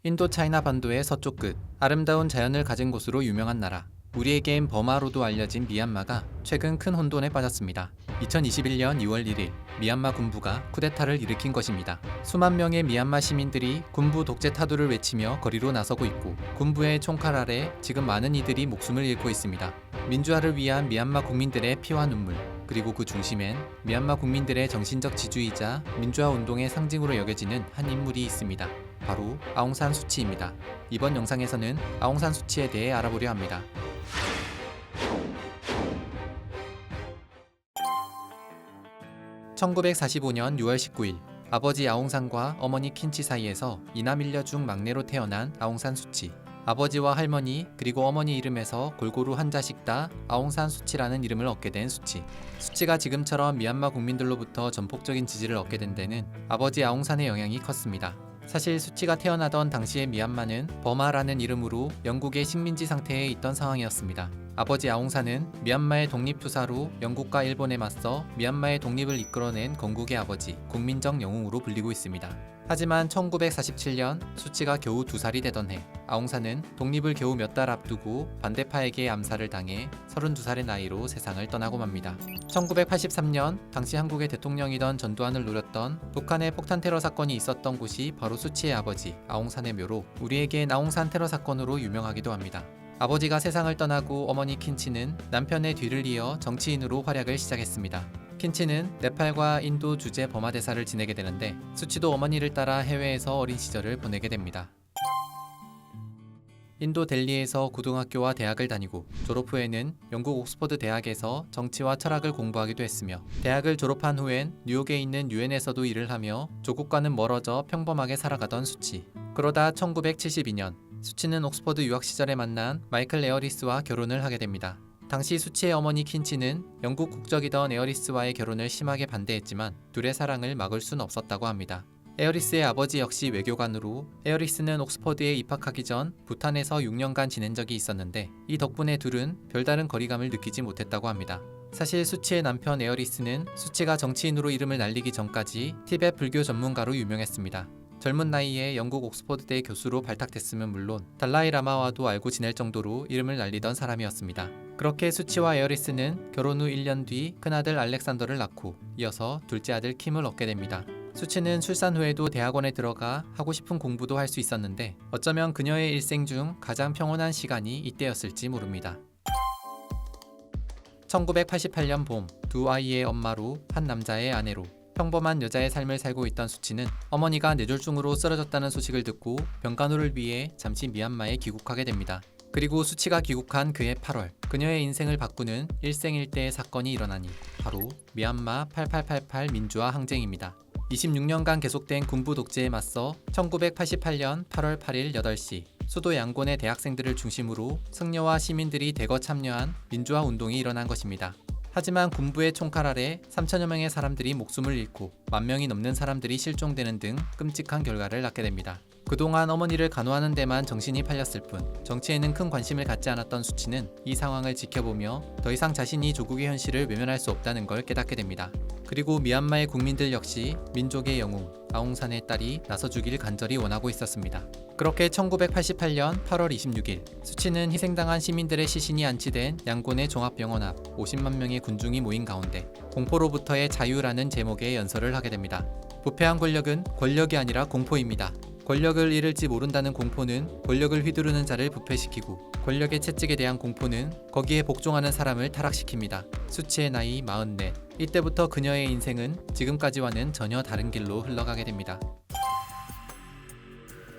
인도 차이나 반도의 서쪽 끝, 아름다운 자연을 가진 곳으로 유명한 나라. 우리에겐 버마로도 알려진 미얀마가 최근 큰 혼돈에 빠졌습니다. 2021년 2월 1일 미얀마 군부가 쿠데타를 일으킨 것입니다. 수만 명의 미얀마 시민들이 군부 독재 타도를 외치며 거리로 나서고 있고, 군부의 총칼 아래 지금 많은 이들이 목숨을 잃고 있습니다. 민주화를 위한 미얀마 국민들의 피와 눈물, 그리고 그 중심엔 미얀마 국민들의 정신적 지주이자 민주화 운동의 상징으로 여겨지는 한 인물이 있습니다. 바로 아웅산 수치입니다. 이번 영상에서는 아웅산 수치에 대해 알아보려 합니다. 1945년 6월 19일 아버지 아웅산과 어머니 킨치 사이에서 이남일녀 중 막내로 태어난 아웅산 수치. 아버지와 할머니 그리고 어머니 이름에서 골고루 한 자씩 다 아웅산 수치라는 이름을 얻게 된 수치. 수치가 지금처럼 미얀마 국민들로부터 전폭적인 지지를 얻게 된 데는 아버지 아웅산의 영향이 컸습니다. 사실 수치가 태어나던 당시의 미얀마는 버마라는 이름으로 영국의 식민지 상태에 있던 상황이었습니다. 아버지 아웅산은 미얀마의 독립투사로 영국과 일본에 맞서 미얀마의 독립을 이끌어낸 건국의 아버지, 국민적 영웅으로 불리고 있습니다. 하지만 1947년 수치가 겨우 2살이 되던 해, 아웅산은 독립을 겨우 몇 달 앞두고 반대파에게 암살을 당해 32살의 나이로 세상을 떠나고 맙니다. 1983년 당시 한국의 대통령이던 전두환을 노렸던 북한의 폭탄 테러 사건이 있었던 곳이 바로 수치의 아버지 아웅산의 묘로, 우리에겐 아웅산 테러 사건으로 유명하기도 합니다. 아버지가 세상을 떠나고 어머니 킨치는 남편의 뒤를 이어 정치인으로 활약을 시작했습니다. 킨치는 네팔과 인도 주재 버마 대사를 지내게 되는데, 수치도 어머니를 따라 해외에서 어린 시절을 보내게 됩니다. 인도 델리에서 고등학교와 대학을 다니고, 졸업 후에는 영국 옥스퍼드 대학에서 정치와 철학을 공부하기도 했으며, 대학을 졸업한 후엔 뉴욕에 있는 유엔에서도 일을 하며 조국과는 멀어져 평범하게 살아가던 수치. 그러다 1972년 수치는 옥스퍼드 유학 시절에 만난 마이클 에어리스와 결혼을 하게 됩니다. 당시 수치의 어머니 킨치는 영국 국적이던 에어리스와의 결혼을 심하게 반대했지만 둘의 사랑을 막을 순 없었다고 합니다. 에어리스의 아버지 역시 외교관으로, 에어리스는 옥스퍼드에 입학하기 전 부탄에서 6년간 지낸 적이 있었는데, 이 덕분에 둘은 별다른 거리감을 느끼지 못했다고 합니다. 사실 수치의 남편 에어리스는 수치가 정치인으로 이름을 날리기 전까지 티베트 불교 전문가로 유명했습니다. 젊은 나이에 영국 옥스퍼드대 교수로 발탁됐으면 물론 달라이 라마와도 알고 지낼 정도로 이름을 날리던 사람이었습니다. 그렇게 수치와 에어리스는 결혼 후 1년 뒤 큰아들 알렉산더를 낳고, 이어서 둘째 아들 킴을 얻게 됩니다. 수치는 출산 후에도 대학원에 들어가 하고 싶은 공부도 할 수 있었는데, 어쩌면 그녀의 일생 중 가장 평온한 시간이 이때였을지 모릅니다. 1988년 봄, 두 아이의 엄마로, 한 남자의 아내로 평범한 여자의 삶을 살고 있던 수치는 어머니가 뇌졸중으로 쓰러졌다는 소식을 듣고 병간호를 위해 잠시 미얀마에 귀국하게 됩니다. 그리고 수치가 귀국한 그해 8월, 그녀의 인생을 바꾸는 일생일대의 사건이 일어나니 바로 미얀마 8888 민주화 항쟁입니다. 26년간 계속된 군부 독재에 맞서 1988년 8월 8일 8시 수도 양곤의 대학생들을 중심으로 승려와 시민들이 대거 참여한 민주화 운동이 일어난 것입니다. 하지만 군부의 총칼 아래 3천여 명의 사람들이 목숨을 잃고 10,000명이 넘는 사람들이 실종되는 등 끔찍한 결과를 낳게 됩니다. 그동안 어머니를 간호하는 데만 정신이 팔렸을 뿐 정치에는 큰 관심을 갖지 않았던 수치는 이 상황을 지켜보며 더 이상 자신이 조국의 현실을 외면할 수 없다는 걸 깨닫게 됩니다. 그리고 미얀마의 국민들 역시 민족의 영웅 아웅산의 딸이 나서주길 간절히 원하고 있었습니다. 그렇게 1988년 8월 26일 수치는 희생당한 시민들의 시신이 안치된 양곤의 종합병원 앞 50만 명의 군중이 모인 가운데 공포로부터의 자유라는 제목의 연설을 하게 됩니다. 부패한 권력은 권력이 아니라 공포입니다. 권력을 잃을지 모른다는 공포는 권력을 휘두르는 자를 부패시키고, 권력의 채찍에 대한 공포는 거기에 복종하는 사람을 타락시킵니다. 수치의 나이 44. 이때부터 그녀의 인생은 지금까지와는 전혀 다른 길로 흘러가게 됩니다.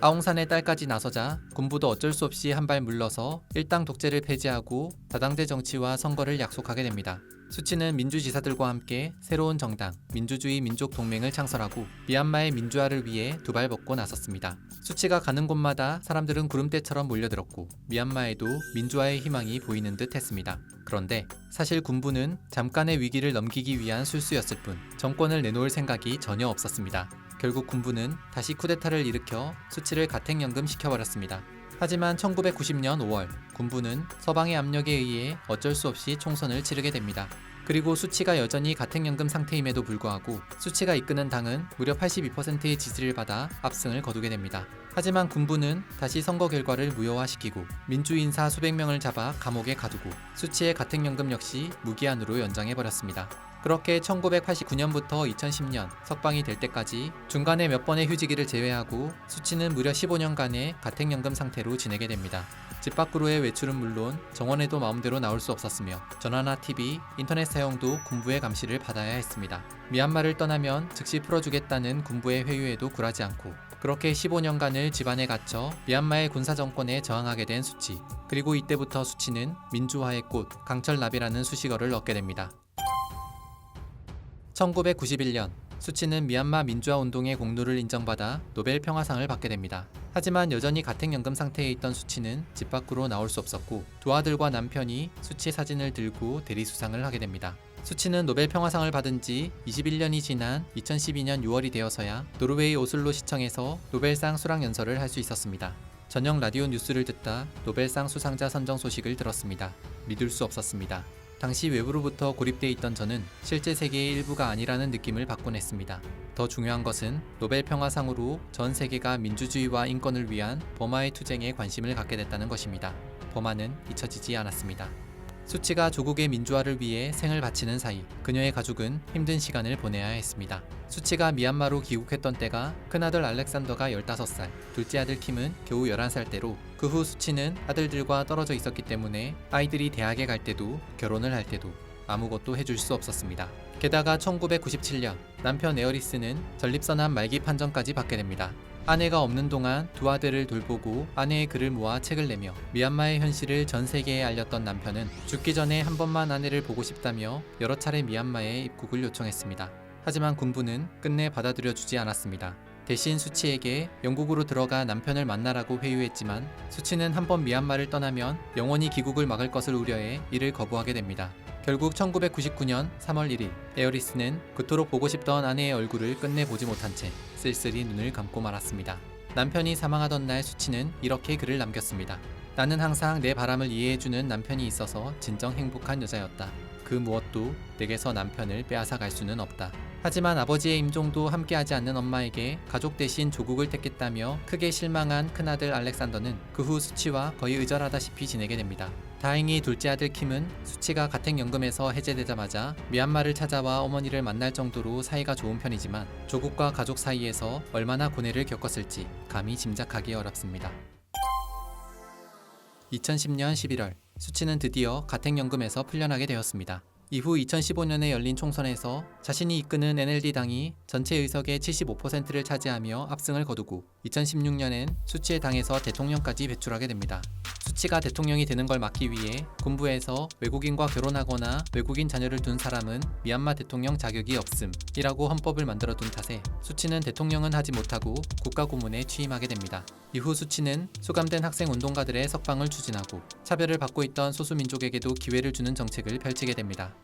아웅산의 딸까지 나서자 군부도 어쩔 수 없이 한 발 물러서 일당 독재를 폐지하고 다당제 정치와 선거를 약속하게 됩니다. 수치는 민주지사들과 함께 새로운 정당, 민주주의 민족동맹을 창설하고 미얀마의 민주화를 위해 두 발 벗고 나섰습니다. 수치가 가는 곳마다 사람들은 구름대처럼 몰려들었고 미얀마에도 민주화의 희망이 보이는 듯 했습니다. 그런데 사실 군부는 잠깐의 위기를 넘기기 위한 술수였을 뿐 정권을 내놓을 생각이 전혀 없었습니다. 결국 군부는 다시 쿠데타를 일으켜 수치를 가택연금시켜버렸습니다. 하지만 1990년 5월 군부는 서방의 압력에 의해 어쩔 수 없이 총선을 치르게 됩니다. 그리고 수치가 여전히 가택연금 상태임에도 불구하고 수치가 이끄는 당은 무려 82%의 지지를 받아 압승을 거두게 됩니다. 하지만 군부는 다시 선거 결과를 무효화시키고 민주인사 수백 명을 잡아 감옥에 가두고 수치의 가택연금 역시 무기한으로 연장해버렸습니다. 그렇게 1989년부터 2010년 석방이 될 때까지 중간에 몇 번의 휴직기를 제외하고 수치는 무려 15년간의 가택연금 상태로 지내게 됩니다. 집 밖으로의 외출은 물론 정원에도 마음대로 나올 수 없었으며 전화나 TV, 인터넷 사용도 군부의 감시를 받아야 했습니다. 미얀마를 떠나면 즉시 풀어주겠다는 군부의 회유에도 굴하지 않고 그렇게 15년간을 집안에 갇혀 미얀마의 군사정권에 저항하게 된 수치. 그리고 이때부터 수치는 민주화의 꽃, 강철나비라는 수식어를 얻게 됩니다. 1991년 수치는 미얀마 민주화 운동의 공로를 인정받아 노벨 평화상을 받게 됩니다. 하지만 여전히 가택연금 상태에 있던 수치는 집 밖으로 나올 수 없었고 두 아들과 남편이 수치 사진을 들고 대리수상을 하게 됩니다. 수치는 노벨 평화상을 받은 지 21년이 지난 2012년 6월이 되어서야 노르웨이 오슬로 시청에서 노벨상 수락 연설을 할 수 있었습니다. 저녁 라디오 뉴스를 듣다 노벨상 수상자 선정 소식을 들었습니다. 믿을 수 없었습니다. 당시 외부로부터 고립돼 있던 저는 실제 세계의 일부가 아니라는 느낌을 받곤 했습니다. 더 중요한 것은 노벨 평화상으로 전 세계가 민주주의와 인권을 위한 버마의 투쟁에 관심을 갖게 됐다는 것입니다. 버마는 잊혀지지 않았습니다. 수치가 조국의 민주화를 위해 생을 바치는 사이 그녀의 가족은 힘든 시간을 보내야 했습니다. 수치가 미얀마로 귀국했던 때가 큰아들 알렉산더가 15살, 둘째 아들 킴은 겨우 11살 때로 그 후 수치는 아들들과 떨어져 있었기 때문에 아이들이 대학에 갈 때도 결혼을 할 때도 아무것도 해줄 수 없었습니다. 게다가 1997년 남편 에어리스는 전립선암 말기 판정까지 받게 됩니다. 아내가 없는 동안 두 아들을 돌보고 아내의 글을 모아 책을 내며 미얀마의 현실을 전 세계에 알렸던 남편은 죽기 전에 한 번만 아내를 보고 싶다며 여러 차례 미얀마에 입국을 요청했습니다. 하지만 군부는 끝내 받아들여주지 않았습니다. 대신 수치에게 영국으로 들어가 남편을 만나라고 회유했지만 수치는 한 번 미얀마를 떠나면 영원히 귀국을 막을 것을 우려해 이를 거부하게 됩니다. 결국 1999년 3월 1일 에어리스는 그토록 보고 싶던 아내의 얼굴을 끝내 보지 못한 채 쓸쓸히 눈을 감고 말았습니다. 남편이 사망하던 날 수치는 이렇게 글을 남겼습니다. 나는 항상 내 바람을 이해해주는 남편이 있어서 진정 행복한 여자였다. 그 무엇도 내게서 남편을 빼앗아 갈 수는 없다. 하지만 아버지의 임종도 함께하지 않는 엄마에게 가족 대신 조국을 택했다며 크게 실망한 큰아들 알렉산더는 그 후 수치와 거의 의절하다시피 지내게 됩니다. 다행히 둘째 아들 킴은 수치가 가택연금에서 해제되자마자 미얀마를 찾아와 어머니를 만날 정도로 사이가 좋은 편이지만 조국과 가족 사이에서 얼마나 고뇌를 겪었을지 감히 짐작하기 어렵습니다. 2010년 11월 수치는 드디어 가택연금에서 풀려나게 되었습니다. 이후 2015년에 열린 총선에서 자신이 이끄는 NLD당이 전체 의석의 75%를 차지하며 압승을 거두고 2016년엔 수치의 당에서 대통령까지 배출하게 됩니다. 수치가 대통령이 되는 걸 막기 위해 군부에서 외국인과 결혼하거나 외국인 자녀를 둔 사람은 미얀마 대통령 자격이 없음이라고 헌법을 만들어 둔 탓에 수치는 대통령은 하지 못하고 국가고문에 취임하게 됩니다. 이후 수치는 수감된 학생 운동가들의 석방을 추진하고 차별을 받고 있던 소수민족에게도 기회를 주는 정책을 펼치게 됩니다.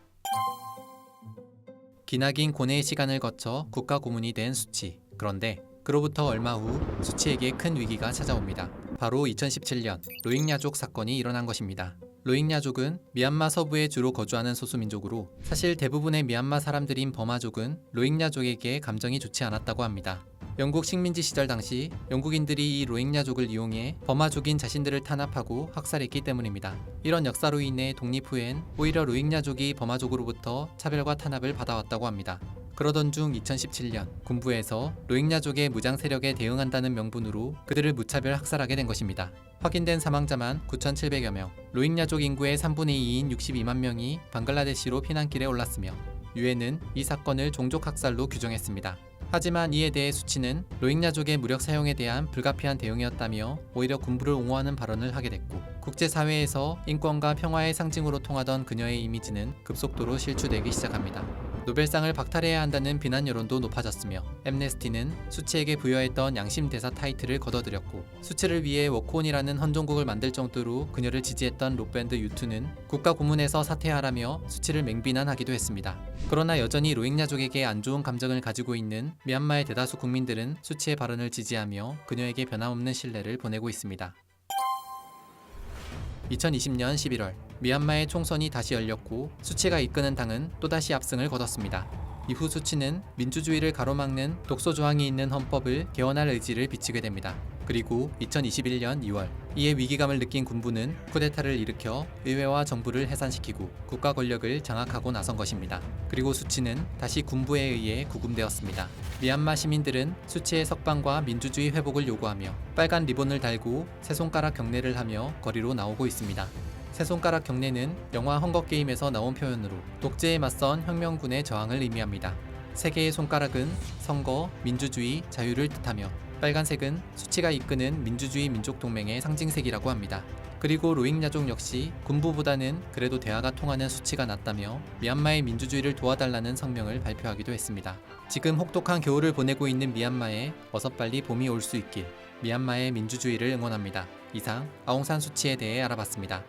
기나긴 고뇌의 시간을 거쳐 국가고문이 된 수치. 그런데 그로부터 얼마 후 수치에게 큰 위기가 찾아옵니다. 바로 2017년 로힝야족 사건이 일어난 것입니다. 로힝야족은 미얀마 서부에 주로 거주하는 소수민족으로 사실 대부분의 미얀마 사람들인 버마족은 로힝야족에게 감정이 좋지 않았다고 합니다. 영국 식민지 시절 당시 영국인들이 이 로힝야족을 이용해 버마족인 자신들을 탄압하고 학살했기 때문입니다. 이런 역사로 인해 독립 후엔 오히려 로힝야족이 버마족으로부터 차별과 탄압을 받아왔다고 합니다. 그러던 중 2017년 군부에서 로힝야족의 무장 세력에 대응한다는 명분으로 그들을 무차별 학살하게 된 것입니다. 확인된 사망자만 9,700여 명, 로힝야족 인구의 3분의 2인 62만 명이 방글라데시로 피난길에 올랐으며 유엔은 이 사건을 종족학살로 규정했습니다. 하지만 이에 대해 수치는 로힝야족의 무력 사용에 대한 불가피한 대응이었다며 오히려 군부를 옹호하는 발언을 하게 됐고 국제사회에서 인권과 평화의 상징으로 통하던 그녀의 이미지는 급속도로 실추되기 시작합니다. 노벨상을 박탈해야 한다는 비난 여론도 높아졌으며 엠네스티는 수치에게 부여했던 양심대사 타이틀을 거둬들였고 수치를 위해 워크온이라는 헌정곡을 만들 정도로 그녀를 지지했던 록밴드 U2는 국가고문에서 사퇴하라며 수치를 맹비난하기도 했습니다. 그러나 여전히 로힝야족에게 안 좋은 감정을 가지고 있는 미얀마의 대다수 국민들은 수치의 발언을 지지하며 그녀에게 변함없는 신뢰를 보내고 있습니다. 2020년 11월 미얀마의 총선이 다시 열렸고 수치가 이끄는 당은 또다시 압승을 거뒀습니다. 이후 수치는 민주주의를 가로막는 독소 조항이 있는 헌법을 개헌할 의지를 비치게 됩니다. 그리고 2021년 2월 이에 위기감을 느낀 군부는 쿠데타를 일으켜 의회와 정부를 해산시키고 국가 권력을 장악하고 나선 것입니다. 그리고 수치는 다시 군부에 의해 구금되었습니다. 미얀마 시민들은 수치의 석방과 민주주의 회복을 요구하며 빨간 리본을 달고 세 손가락 경례를 하며 거리로 나오고 있습니다. 세 손가락 경례는 영화 헝거게임에서 나온 표현으로 독재에 맞선 혁명군의 저항을 의미합니다. 세 개의 손가락은 선거, 민주주의, 자유를 뜻하며 빨간색은 수치가 이끄는 민주주의 민족동맹의 상징색이라고 합니다. 그리고 로힝야족 역시 군부보다는 그래도 대화가 통하는 수치가 낫다며 미얀마의 민주주의를 도와달라는 성명을 발표하기도 했습니다. 지금 혹독한 겨울을 보내고 있는 미얀마에 어서 빨리 봄이 올 수 있길 미얀마의 민주주의를 응원합니다. 이상 아웅산 수치에 대해 알아봤습니다.